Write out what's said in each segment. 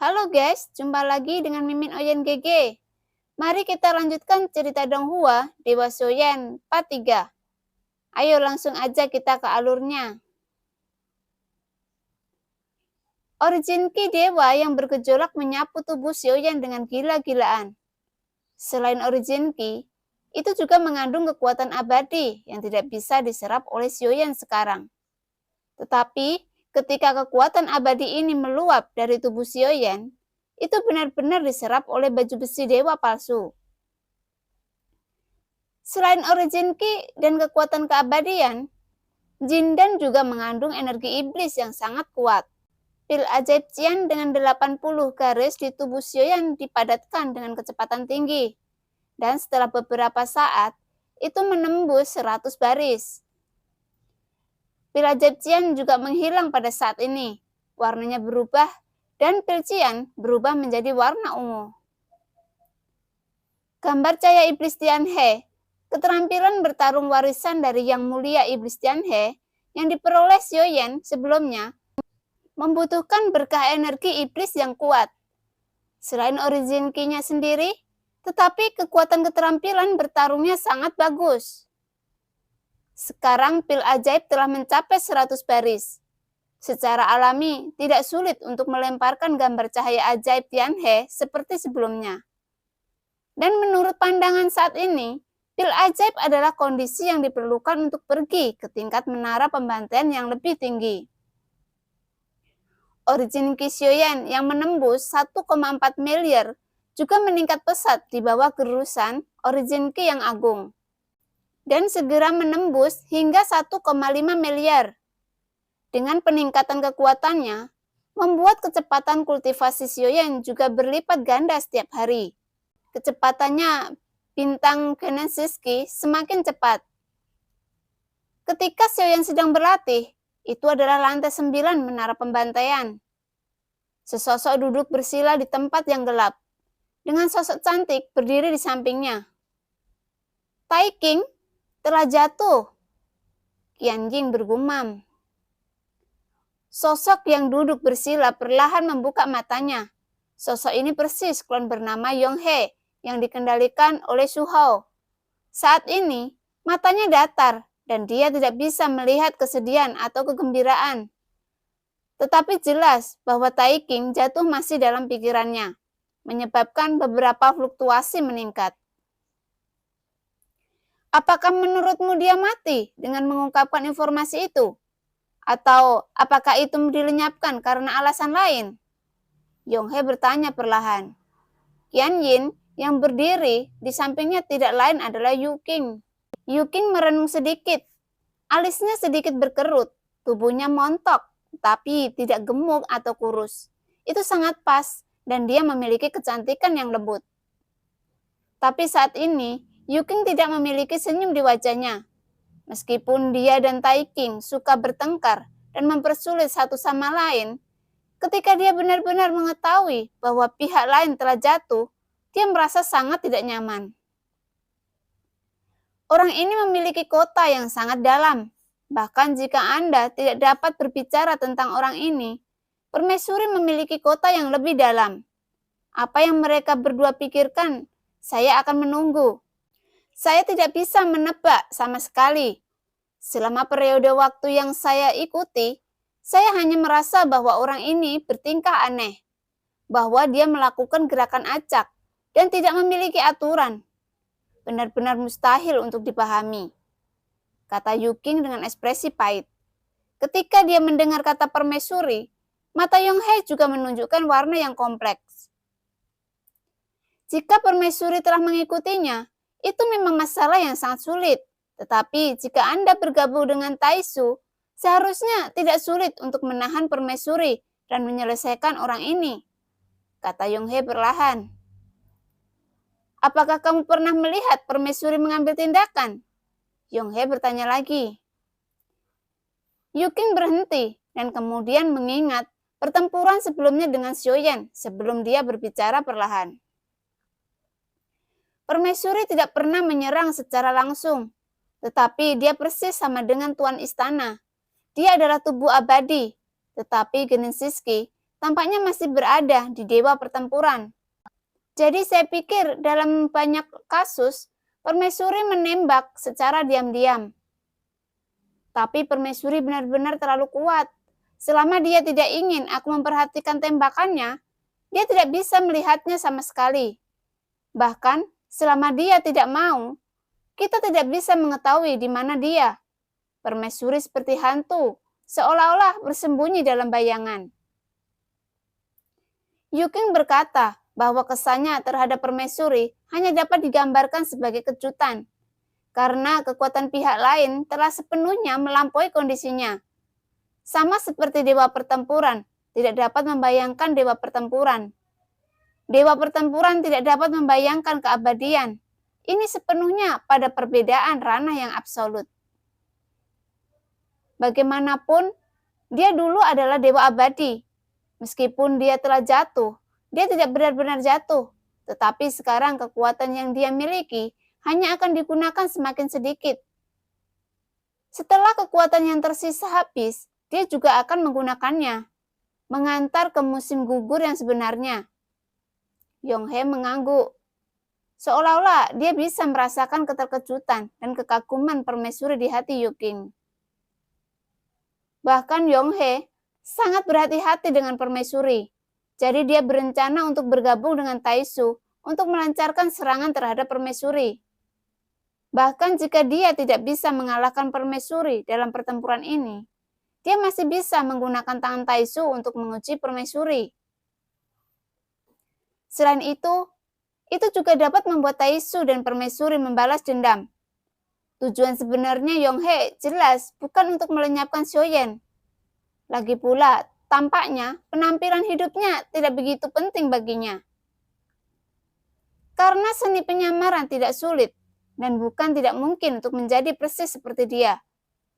Halo guys, jumpa lagi dengan Mimin Oyen GG. Mari kita lanjutkan cerita Donghua Dewa Soyen Part 3. Ayo langsung aja kita ke alurnya. Origin Ki Dewa yang bergejolak menyapu tubuh Xiaoyan dengan gila-gilaan. Selain Origin Ki, itu juga mengandung kekuatan abadi yang tidak bisa diserap oleh Xiaoyan sekarang. Tetapi ketika kekuatan abadi ini meluap dari tubuh Xiaoyan, itu benar-benar diserap oleh baju besi dewa palsu. Selain origin Ki dan kekuatan keabadian, Jindan juga mengandung energi iblis yang sangat kuat. Pil ajaib Qian dengan 80 garis di tubuh Xiaoyan dipadatkan dengan kecepatan tinggi. Dan setelah beberapa saat, itu menembus 100 baris. Pil ajaib Qian juga menghilang pada saat ini. Warnanya berubah dan pil Qian berubah menjadi warna ungu. Gambar cahaya iblis Tianhe, keterampilan bertarung warisan dari Yang Mulia Iblis Tianhe yang diperoleh Xiaoyan sebelumnya, membutuhkan berkah energi iblis yang kuat. Selain origin Ki-nya sendiri, tetapi kekuatan keterampilan bertarungnya sangat bagus. Sekarang pil ajaib telah mencapai 100 baris. Secara alami, tidak sulit untuk melemparkan gambar cahaya ajaib Tianhe seperti sebelumnya. Dan menurut pandangan saat ini, pil ajaib adalah kondisi yang diperlukan untuk pergi ke tingkat menara pembantaian yang lebih tinggi. Origin Ki Xiaoyan yang menembus 1,4 miliar juga meningkat pesat di bawah gerusan origin Ki yang agung. Dan segera menembus hingga 1,5 miliar. Dengan peningkatan kekuatannya, membuat kecepatan kultivasi Xiaoyan juga berlipat ganda setiap hari. Kecepatannya bintang Genesiski semakin cepat. Ketika Xiaoyan sedang berlatih, itu adalah lantai 9 menara pembantaian. Sesosok duduk bersila di tempat yang gelap, dengan sosok cantik berdiri di sampingnya. Tai King telah jatuh, Qianjing bergumam. Sosok yang duduk bersila perlahan membuka matanya. Sosok ini persis klon bernama Yonghe yang dikendalikan oleh Su Hao. Saat ini, matanya datar dan dia tidak bisa melihat kesedihan atau kegembiraan. Tetapi jelas bahwa Tai King jatuh masih dalam pikirannya, menyebabkan beberapa fluktuasi meningkat. Apakah menurutmu dia mati dengan mengungkapkan informasi itu? Atau apakah itu dilenyapkan karena alasan lain? Yonghe bertanya perlahan. Qianyin yang berdiri di sampingnya tidak lain adalah Yu Qing. Yu Qing merenung sedikit. Alisnya sedikit berkerut, tubuhnya montok, tapi tidak gemuk atau kurus. Itu sangat pas dan dia memiliki kecantikan yang lembut. Tapi saat ini, Yu Qing tidak memiliki senyum di wajahnya. Meskipun dia dan Tai King suka bertengkar dan mempersulit satu sama lain, ketika dia benar-benar mengetahui bahwa pihak lain telah jatuh, dia merasa sangat tidak nyaman. Orang ini memiliki kota yang sangat dalam. Bahkan jika Anda tidak dapat berbicara tentang orang ini, permaisuri memiliki kota yang lebih dalam. Apa yang mereka berdua pikirkan, saya akan menunggu. Saya tidak bisa menebak sama sekali. Selama periode waktu yang saya ikuti, saya hanya merasa bahwa orang ini bertingkah aneh, bahwa dia melakukan gerakan acak dan tidak memiliki aturan. Benar-benar mustahil untuk dipahami, kata Yu Qing dengan ekspresi pahit. Ketika dia mendengar kata permaisuri, mata Yonghe juga menunjukkan warna yang kompleks. Jika permaisuri telah mengikutinya, itu memang masalah yang sangat sulit. Tetapi jika Anda bergabung dengan Taisu, seharusnya tidak sulit untuk menahan permaisuri dan menyelesaikan orang ini, kata Yonghe perlahan. Apakah kamu pernah melihat permaisuri mengambil tindakan? Yonghe bertanya lagi. Yu Qing berhenti dan kemudian mengingat pertempuran sebelumnya dengan Xiaoyan sebelum dia berbicara perlahan. Permaisuri tidak pernah menyerang secara langsung, tetapi dia persis sama dengan Tuan Istana. Dia adalah tubuh abadi, tetapi Genesiski tampaknya masih berada di dewa pertempuran. Jadi saya pikir dalam banyak kasus, permaisuri menembak secara diam-diam. Tapi permaisuri benar-benar terlalu kuat. Selama dia tidak ingin aku memperhatikan tembakannya, dia tidak bisa melihatnya sama sekali. Bahkan, selama dia tidak mau, kita tidak bisa mengetahui di mana dia. Permaisuri seperti hantu, seolah-olah bersembunyi dalam bayangan. Yuking berkata bahwa kesannya terhadap permaisuri hanya dapat digambarkan sebagai kejutan, karena kekuatan pihak lain telah sepenuhnya melampaui kondisinya. Sama seperti dewa pertempuran, tidak dapat membayangkan dewa pertempuran. Dewa pertempuran tidak dapat membayangkan keabadian. Ini sepenuhnya pada perbedaan ranah yang absolut. Bagaimanapun, dia dulu adalah dewa abadi. Meskipun dia telah jatuh, dia tidak benar-benar jatuh. Tetapi sekarang kekuatan yang dia miliki hanya akan digunakan semakin sedikit. Setelah kekuatan yang tersisa habis, dia juga akan menggunakannya, mengantar ke musim gugur yang sebenarnya. Yonghe mengangguk. Seolah-olah dia bisa merasakan keterkejutan dan kekaguman permaisuri di hati Yuking. Bahkan Yonghe sangat berhati-hati dengan permaisuri. Jadi dia berencana untuk bergabung dengan Taisu untuk melancarkan serangan terhadap permaisuri. Bahkan jika dia tidak bisa mengalahkan permaisuri dalam pertempuran ini, dia masih bisa menggunakan tangan Taisu untuk menguji permaisuri. Selain itu juga dapat membuat Taisu dan permaisuri membalas dendam. Tujuan sebenarnya Yonghe jelas bukan untuk melenyapkan Xiaoyan. Lagi pula, tampaknya penampilan hidupnya tidak begitu penting baginya. Karena seni penyamaran tidak sulit dan bukan tidak mungkin untuk menjadi persis seperti dia.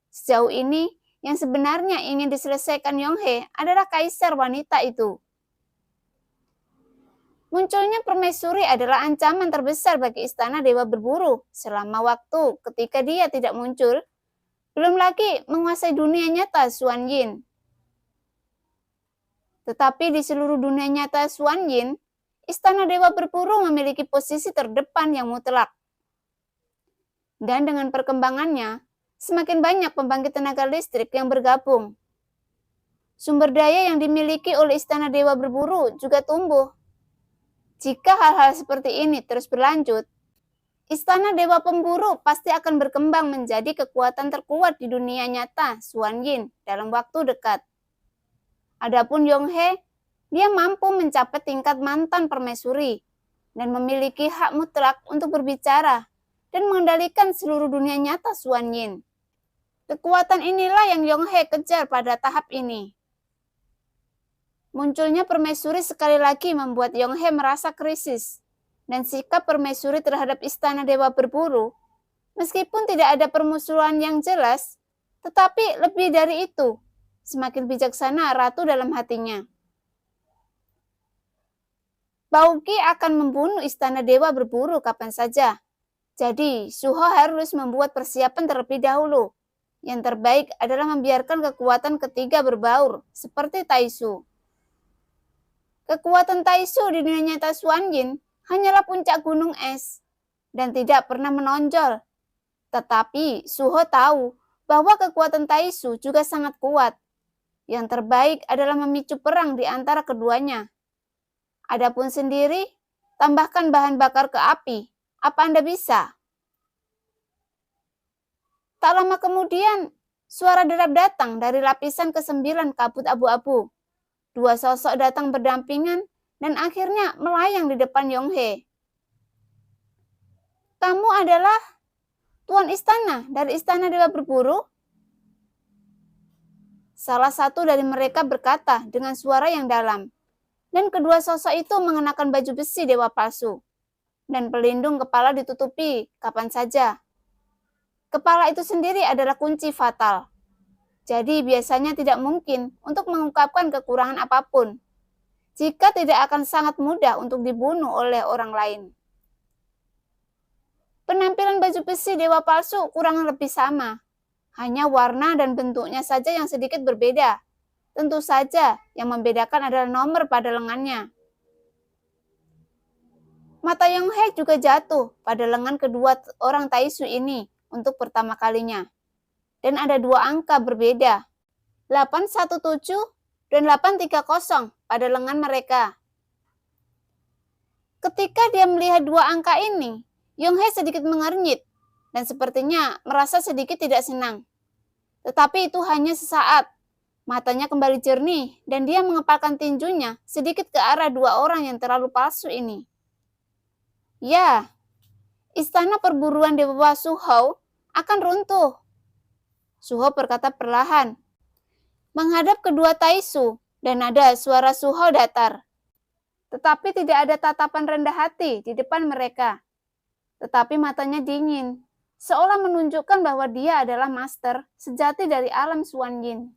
Sejauh ini, yang sebenarnya ingin diselesaikan Yonghe adalah kaisar wanita itu. Munculnya permaisuri adalah ancaman terbesar bagi istana Dewa Berburu selama waktu ketika dia tidak muncul, belum lagi menguasai dunia nyata Xuan Yin. Tetapi di seluruh dunia nyata Xuan Yin, istana Dewa Berburu memiliki posisi terdepan yang mutlak. Dan dengan perkembangannya, semakin banyak pembangkit tenaga listrik yang bergabung. Sumber daya yang dimiliki oleh istana Dewa Berburu juga tumbuh. Jika hal-hal seperti ini terus berlanjut, istana Dewa Pemburu pasti akan berkembang menjadi kekuatan terkuat di dunia nyata Xuan Yin dalam waktu dekat. Adapun Yonghe, dia mampu mencapai tingkat mantan permaisuri dan memiliki hak mutlak untuk berbicara dan mengendalikan seluruh dunia nyata Xuan Yin. Kekuatan inilah yang Yonghe kejar pada tahap ini. Munculnya permaisuri sekali lagi membuat Yonghe merasa krisis, dan sikap permaisuri terhadap istana Dewa Berburu, meskipun tidak ada permusuhan yang jelas, tetapi lebih dari itu, semakin bijaksana ratu dalam hatinya. Baoqi akan membunuh istana Dewa Berburu kapan saja, jadi Suho harus membuat persiapan terlebih dahulu. Yang terbaik adalah membiarkan kekuatan ketiga berbaur, seperti Taisu. Kekuatan Taisu di dunia nyata Xuan Yin hanyalah puncak gunung es dan tidak pernah menonjol. Tetapi Suho tahu bahwa kekuatan Taisu juga sangat kuat. Yang terbaik adalah memicu perang di antara keduanya. Adapun sendiri, tambahkan bahan bakar ke api. Apa Anda bisa? Tak lama kemudian, suara derap datang dari lapisan ke-9 kabut abu-abu. Dua sosok datang berdampingan dan akhirnya melayang di depan Yonghe. Kamu adalah tuan istana dari istana Dewa Berburu? Salah satu dari mereka berkata dengan suara yang dalam. Dan kedua sosok itu mengenakan baju besi dewa palsu. Dan pelindung kepala ditutupi kapan saja. Kepala itu sendiri adalah kunci fatal. Jadi biasanya tidak mungkin untuk mengungkapkan kekurangan apapun, jika tidak akan sangat mudah untuk dibunuh oleh orang lain. Penampilan baju besi dewa palsu kurang lebih sama, hanya warna dan bentuknya saja yang sedikit berbeda. Tentu saja yang membedakan adalah nomor pada lengannya. Mata Yong He juga jatuh pada lengan kedua orang Taisu ini untuk pertama kalinya. Dan ada dua angka berbeda, 817 dan 830 pada lengan mereka. Ketika dia melihat dua angka ini, Yong He sedikit mengernyit dan sepertinya merasa sedikit tidak senang. Tetapi itu hanya sesaat. Matanya kembali jernih dan dia mengepalkan tinjunya sedikit ke arah dua orang yang terlalu palsu ini. Ya, istana perburuan di bawah Su Hou akan runtuh. Su Hou berkata perlahan, menghadap kedua Taisu, dan ada suara Su Hou datar. Tetapi tidak ada tatapan rendah hati di depan mereka. Tetapi matanya dingin, seolah menunjukkan bahwa dia adalah master sejati dari alam Xuan Yin.